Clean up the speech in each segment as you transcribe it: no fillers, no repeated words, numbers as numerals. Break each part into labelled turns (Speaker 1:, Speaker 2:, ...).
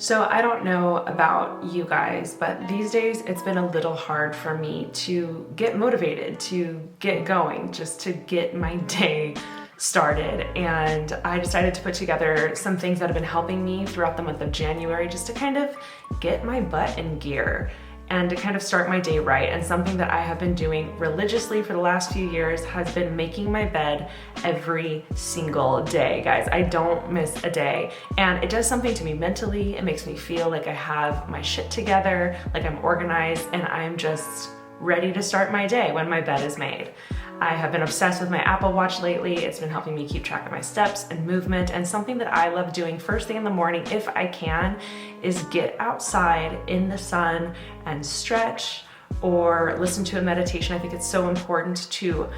Speaker 1: So I don't know about you guys, but these days it's been a little hard for me to get motivated, to get going, just to get my day started. And I decided to put together some things that have been helping me throughout the month of January just to kind of get my butt in gear and to kind of start my day right. And something that I have been doing religiously for the last few years has been making my bed every single day, guys. I don't miss a day. And it does something to me mentally. It makes me feel like I have my shit together, like I'm organized, and I'm just ready to start my day when my bed is made. I have been obsessed with my Apple Watch lately. It's been helping me keep track of my steps and movement, and something that I love doing first thing in the morning, if I can, is get outside in the sun and stretch or listen to a meditation. I think it's so important to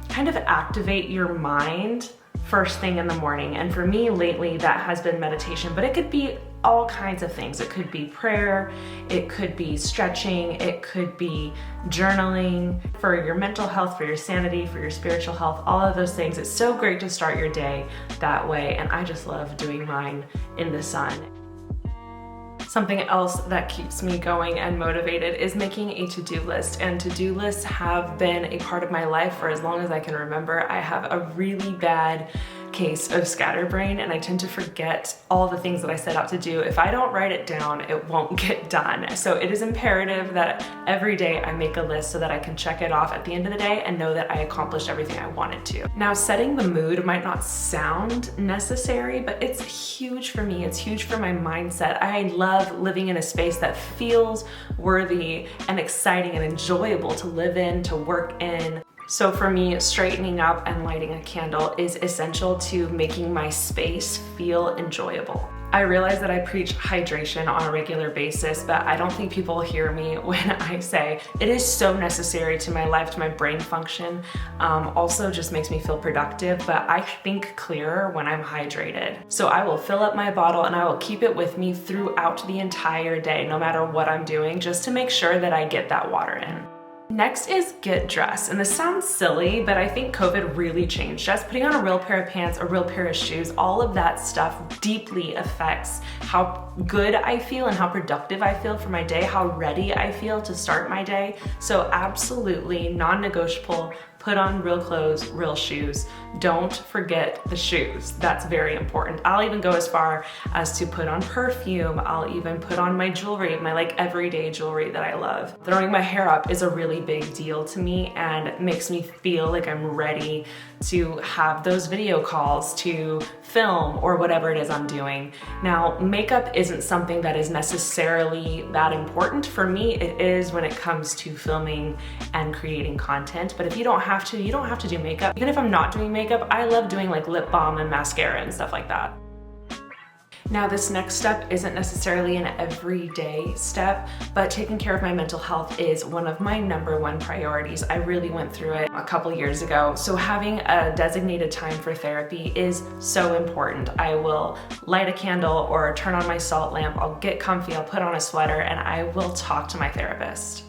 Speaker 1: kind of activate your mind first thing in the morning. And for me lately, that has been meditation, but it could be all kinds of things. It could be prayer, it could be stretching, it could be journaling for your mental health, for your sanity, for your spiritual health, all of those things. It's so great to start your day that way, and I just love doing mine in the sun. Something else that keeps me going and motivated is making a to-do list, and to-do lists have been a part of my life for as long as I can remember. I have a really bad case of scatterbrain, and I tend to forget all the things that I set out to do. If I don't write it down, it won't get done. So it is imperative that every day I make a list so that I can check it off at the end of the day and know that I accomplished everything I wanted to. Now, setting the mood might not sound necessary, but it's huge for me. It's huge for my mindset. I love living in a space that feels worthy and exciting and enjoyable to live in, to work in. So for me, straightening up and lighting a candle is essential to making my space feel enjoyable. I realize that I preach hydration on a regular basis, but I don't think people hear me when I say it is so necessary to my life, to my brain function. Also just makes me feel productive, but I think clearer when I'm hydrated. So I will fill up my bottle and I will keep it with me throughout the entire day, no matter what I'm doing, just to make sure that I get that water in. Next is get dressed. And this sounds silly, but I think COVID really changed us. Putting on a real pair of pants, a real pair of shoes, all of that stuff deeply affects how good I feel and how productive I feel for my day, how ready I feel to start my day. So absolutely non-negotiable, put on real clothes, real shoes. Don't forget the shoes. That's very important. I'll even go as far as to put on perfume. I'll even put on my jewelry, my everyday jewelry that I love. Throwing my hair up is a really big deal to me and makes me feel like I'm ready to have those video calls, to film, or whatever it is I'm doing. Now, makeup isn't something that is necessarily that important. For me, it is when it comes to filming and creating content. But if you don't have to, you don't have to do makeup. Even if I'm not doing makeup, I love doing lip balm and mascara and stuff like that. Now, this next step isn't necessarily an everyday step, but taking care of my mental health is one of my #1 priorities. I really went through it a couple years ago. So having a designated time for therapy is so important. I will light a candle or turn on my salt lamp. I'll get comfy, I'll put on a sweater, and I will talk to my therapist.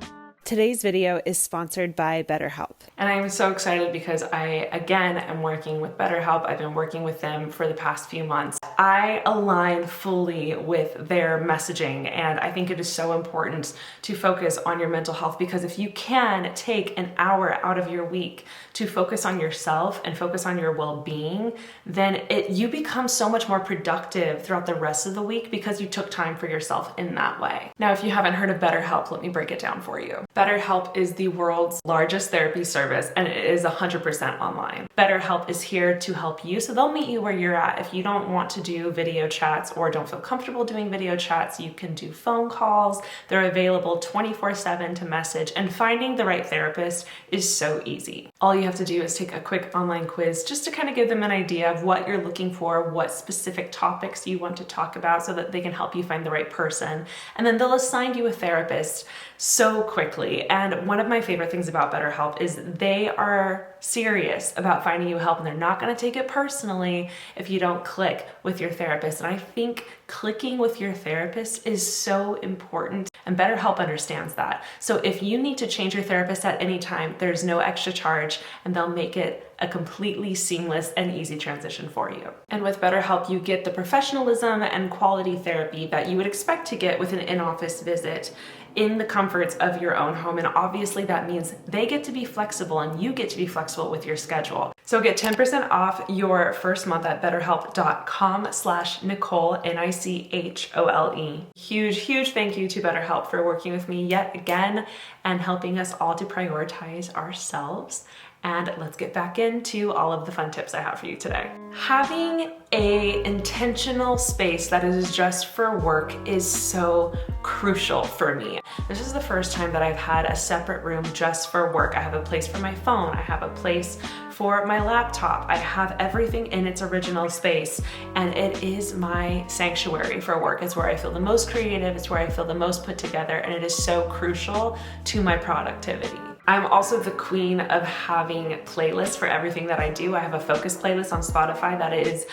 Speaker 2: Today's video is sponsored by BetterHelp.
Speaker 1: And I am so excited because I, again, am working with BetterHelp. I've been working with them for the past few months. I align fully with their messaging, and I think it is so important to focus on your mental health, because if you can take an hour out of your week to focus on yourself and focus on your well-being, then you become so much more productive throughout the rest of the week because you took time for yourself in that way. Now, if you haven't heard of BetterHelp, let me break it down for you. BetterHelp is the world's largest therapy service, and it is 100% online. BetterHelp is here to help you, so they'll meet you where you're at. If you don't want to do video chats or don't feel comfortable doing video chats, you can do phone calls. They're available 24/7 to message, and finding the right therapist is so easy. All you have to do is take a quick online quiz just to kind of give them an idea of what you're looking for, what specific topics you want to talk about, so that they can help you find the right person. And then they'll assign you a therapist so quickly. And one of my favorite things about BetterHelp is they are serious about finding you help, and they're not going to take it personally if you don't click with your therapist. And I think clicking with your therapist is so important. And BetterHelp understands that. So if you need to change your therapist at any time, there's no extra charge, and they'll make it a completely seamless and easy transition for you. And with BetterHelp, you get the professionalism and quality therapy that you would expect to get with an in-office visit in the comforts of your own home. And obviously that means they get to be flexible and you get to be flexible with your schedule. So get 10% off your first month at betterhelp.com/Nichole, Nichole. Huge thank you to BetterHelp for working with me yet again and helping us all to prioritize ourselves. And let's get back into all of the fun tips I have for you today. Having an intentional space that is just for work is so crucial for me. This is the first time that I've had a separate room just for work. I have a place for my phone. I have a place for my laptop. I have everything in its original space, and it is my sanctuary for work. It's where I feel the most creative. It's where I feel the most put together, and it is so crucial to my productivity. I'm also the queen of having playlists for everything that I do. I have a focus playlist on Spotify that is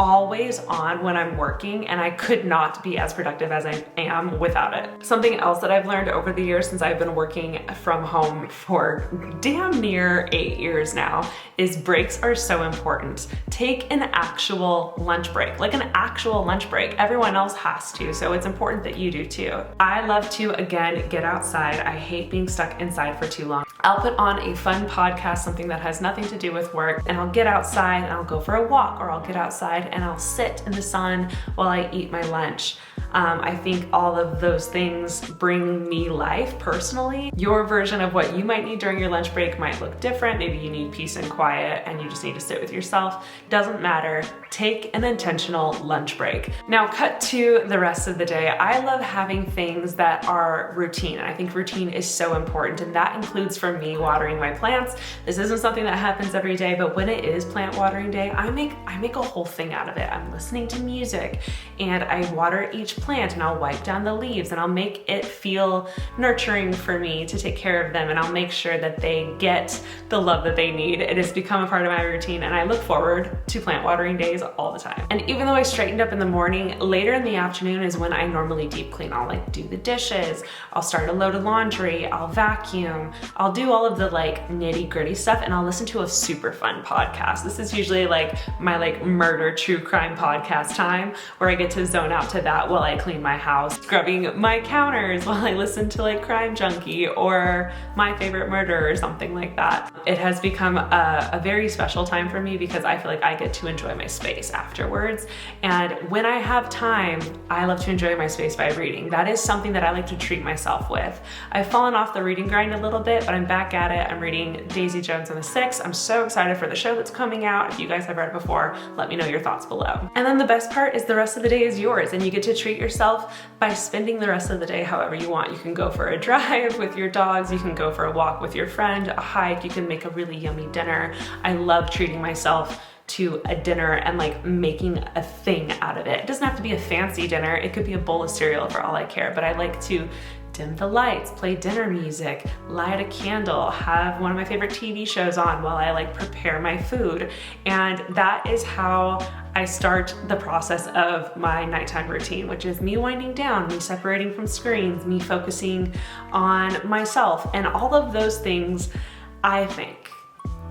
Speaker 1: always on when I'm working, and I could not be as productive as I am without it. Something else that I've learned over the years since I've been working from home for damn near 8 years now is breaks are so important. Take an actual lunch break, like an actual lunch break. Everyone else has to, so it's important that you do too. I love to, again, get outside. I hate being stuck inside for too long. I'll put on a fun podcast, something that has nothing to do with work, and I'll get outside and I'll go for a walk, or I'll get outside and I'll sit in the sun while I eat my lunch. I think all of those things bring me life personally. Your version of what you might need during your lunch break might look different. Maybe you need peace and quiet and you just need to sit with yourself. Doesn't matter. Take an intentional lunch break. Now cut to the rest of the day. I love having things that are routine. I think routine is so important, and that includes for me watering my plants. This isn't something that happens every day, but when it is plant watering day, I make a whole thing out of it. I'm listening to music and I water each plant, and I'll wipe down the leaves, and I'll make it feel nurturing for me to take care of them, and I'll make sure that they get the love that they need. It has become a part of my routine, and I look forward to plant watering days all the time. And even though I straightened up in the morning, later in the afternoon is when I normally deep clean. I'll do the dishes, I'll start a load of laundry, I'll vacuum, I'll do all of the nitty gritty stuff, and I'll listen to a super fun podcast. This is usually my murder true crime podcast time, where I get to zone out to that while I clean my house, scrubbing my counters while I listen to Crime Junkie or My Favorite Murder or something like that. It has become a very special time for me because I feel like I get to enjoy my space afterwards. And when I have time, I love to enjoy my space by reading. That is something that I like to treat myself with. I've fallen off the reading grind a little bit, but I'm back at it. I'm reading Daisy Jones and the Six. I'm so excited for the show that's coming out. If you guys have read it before, let me know your thoughts below. And then the best part is the rest of the day is yours, and you get to treat yourself by spending the rest of the day however you want. You can go for a drive with your dogs, you can go for a walk with your friend, a hike, you can make a really yummy dinner. I love treating myself to a dinner and making a thing out of it. It doesn't have to be a fancy dinner. It could be a bowl of cereal for all I care, but I like to dim the lights, play dinner music, light a candle, have one of my favorite TV shows on while I prepare my food. And that is how I start the process of my nighttime routine, which is me winding down, me separating from screens, me focusing on myself. And all of those things, I think,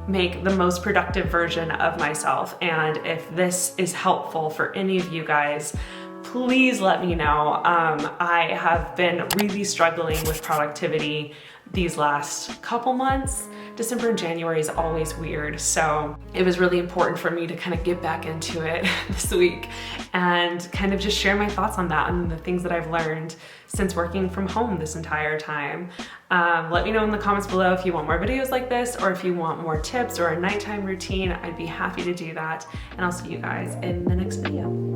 Speaker 1: make the most productive version of myself. And if this is helpful for any of you guys, please let me know. I have been really struggling with productivity these last couple months. December and January is always weird, so it was really important for me to kind of get back into it this week and kind of just share my thoughts on that and the things that I've learned since working from home this entire time. Let me know in the comments below if you want more videos like this, or if you want more tips or a nighttime routine. I'd be happy to do that, and I'll see you guys in the next video.